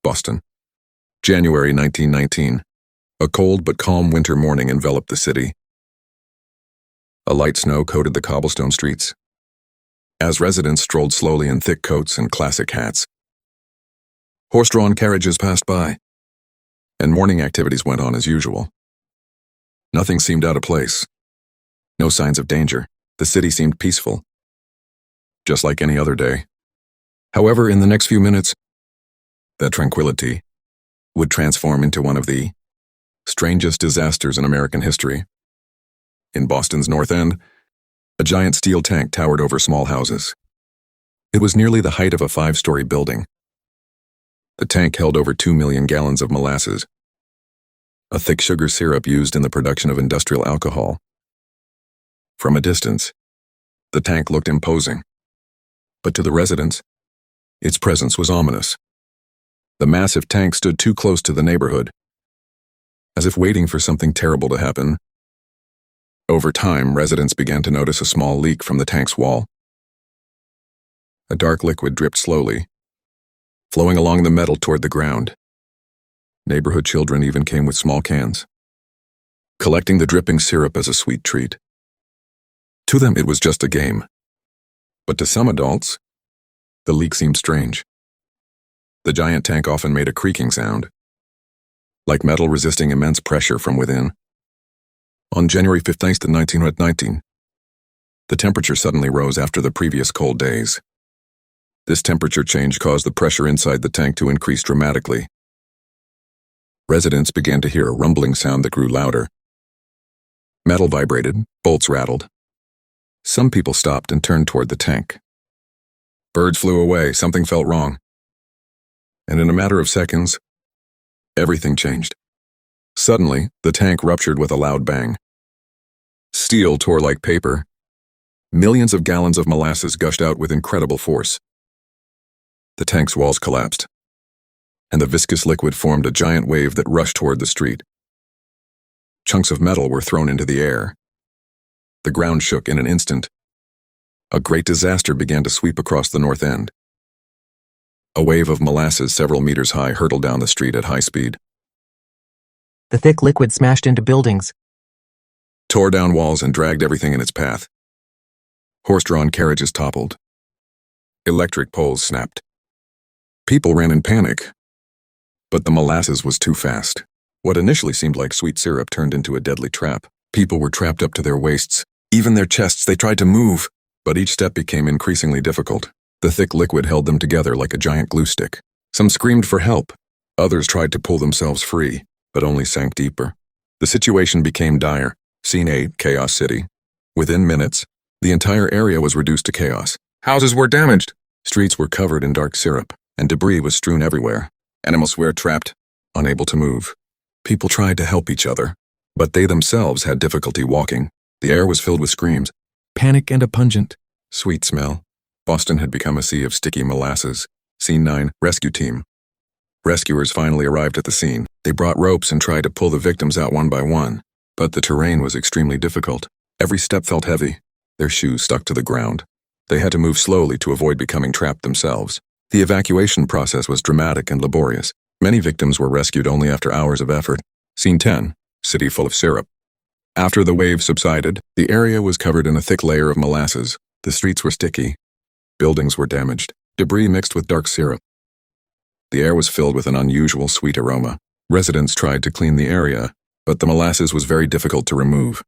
Boston. January 1919. A cold but calm winter morning enveloped the city. A light snow coated the cobblestone streets, as residents strolled slowly in thick coats and classic hats. Horse-drawn carriages passed by, and morning activities went on as usual. Nothing seemed out of place. No signs of danger. The city seemed peaceful, just like any other day. However, in the next few minutes, that tranquility would transform into one of the strangest disasters in American history. In Boston's North End, a giant steel tank towered over small houses. It was nearly the height of a 5-story building. The tank held over 2 million gallons of molasses, a thick sugar syrup used in the production of industrial alcohol. From a distance, the tank looked imposing, but to the residents, its presence was ominous. The massive tank stood too close to the neighborhood, as if waiting for something terrible to happen. Over time, residents began to notice a small leak from the tank's wall. A dark liquid dripped slowly, flowing along the metal toward the ground. Neighborhood children even came with small cans, collecting the dripping syrup as a sweet treat. To them, it was just a game. But to some adults, the leak seemed strange. The giant tank often made a creaking sound, like metal resisting immense pressure from within. On January 15th, 1919, the temperature suddenly rose after the previous cold days. This temperature change caused the pressure inside the tank to increase dramatically. Residents began to hear a rumbling sound that grew louder. Metal vibrated, bolts rattled. Some people stopped and turned toward the tank. Birds flew away, something felt wrong. And in a matter of seconds, everything changed. Suddenly, the tank ruptured with a loud bang. Steel tore like paper. Millions of gallons of molasses gushed out with incredible force. The tank's walls collapsed, and the viscous liquid formed a giant wave that rushed toward the street. Chunks of metal were thrown into the air. The ground shook in an instant. A great disaster began to sweep across the North End. A wave of molasses several meters high hurtled down the street at high speed. The thick liquid smashed into buildings, Tore down walls and dragged everything in its path. Horse-drawn carriages toppled. Electric poles snapped. People ran in panic, but the molasses was too fast. What initially seemed like sweet syrup turned into a deadly trap. People were trapped up to their waists, even their chests. They tried to move, but each step became increasingly difficult. The thick liquid held them together like a giant glue stick. Some screamed for help. Others tried to pull themselves free, but only sank deeper. The situation became dire. Scene 8, Chaos City. Within minutes, the entire area was reduced to chaos. Houses were damaged. Streets were covered in dark syrup, and debris was strewn everywhere. Animals were trapped, unable to move. People tried to help each other, but they themselves had difficulty walking. The air was filled with screams, panic, and a pungent, sweet smell. Boston had become a sea of sticky molasses. Scene 9, Rescue Team. Rescuers finally arrived at the scene. They brought ropes and tried to pull the victims out one by one, but the terrain was extremely difficult. Every step felt heavy. Their shoes stuck to the ground. They had to move slowly to avoid becoming trapped themselves. The evacuation process was dramatic and laborious. Many victims were rescued only after hours of effort. Scene 10, City full of syrup. After the wave subsided, the area was covered in a thick layer of molasses. The streets were sticky. Buildings were damaged. Debris mixed with dark syrup. The air was filled with an unusual sweet aroma. Residents tried to clean the area, but the molasses was very difficult to remove.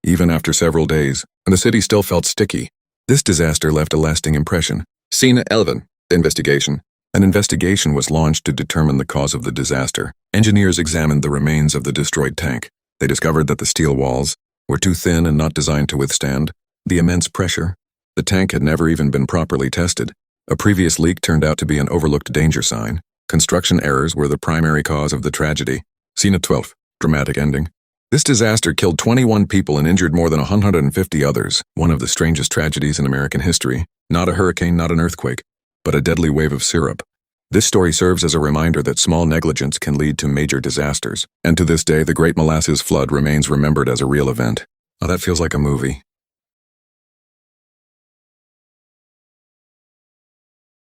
Even after several days, the city still felt sticky. This disaster left a lasting impression. Scene 11, Investigation. An investigation was launched to determine the cause of the disaster. Engineers examined the remains of the destroyed tank. They discovered that the steel walls were too thin and not designed to withstand the immense pressure. The tank had never even been properly tested. A previous leak turned out to be an overlooked danger sign. Construction errors were the primary cause of the tragedy. Scene 12, Dramatic Ending. This disaster killed 21 people and injured more than 150 others, one of the strangest tragedies in American history. Not a hurricane, not an earthquake, but a deadly wave of syrup. This story serves as a reminder that small negligence can lead to major disasters. And to this day, the Great Molasses Flood remains remembered as a real event. Oh, that feels like a movie.